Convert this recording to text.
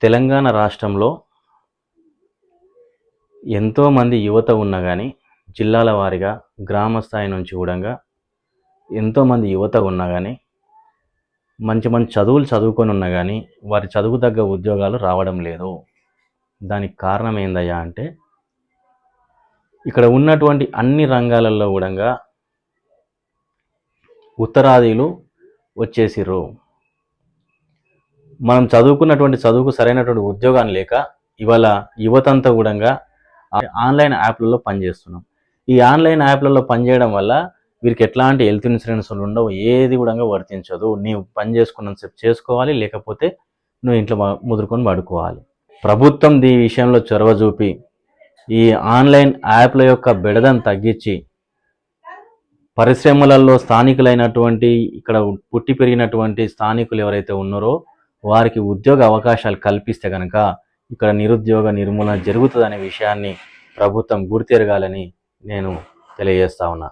తెలంగాణ రాష్ట్రంలో ఎంతోమంది యువత ఉన్నా కానీ జిల్లాల వారీగా గ్రామ స్థాయి నుంచి కూడా ఎంతోమంది యువత ఉన్నా కానీ మంచి మంచి చదువులు చదువుకొని ఉన్నా కానీ వారి చదువు తగ్గ ఉద్యోగాలు రావడం లేదు. దానికి కారణం ఏందయ్యా అంటే ఇక్కడ ఉన్నటువంటి అన్ని రంగాలలో కూడా ఉత్తరాదిలు వచ్చేసిర్రు. మనం చదువుకున్నటువంటి చదువుకు సరైనటువంటి ఉద్యోగాన్ని లేక ఇవాళ యువతంతా కూడా ఆన్లైన్ యాప్లలో పనిచేస్తున్నాం. ఈ ఆన్లైన్ యాప్లలో పనిచేయడం వల్ల వీరికి ఎట్లాంటి హెల్త్ ఇన్సూరెన్స్లు ఉండవు, ఏది కూడా వర్తించదు. నీవు పని చేసుకున్నంతసేపు చేసుకోవాలి, లేకపోతే నువ్వు ఇంట్లో ముదురుకొని పడుకోవాలి. ప్రభుత్వం ఈ విషయంలో చొరవ చూపి ఈ ఆన్లైన్ యాప్ల యొక్క బెడదను తగ్గించి పరిశ్రమలలో స్థానికులైనటువంటి ఇక్కడ పుట్టి పెరిగినటువంటి స్థానికులు ఎవరైతే ఉన్నారో వారికి ఉద్యోగ అవకాశాలు కల్పిస్తే కనుక ఇక్కడ నిరుద్యోగ నిర్మూలన జరుగుతుందనే విషయాన్ని ప్రభుత్వం గుర్తెరగాలని నేను తెలియజేస్తా ఉన్నా.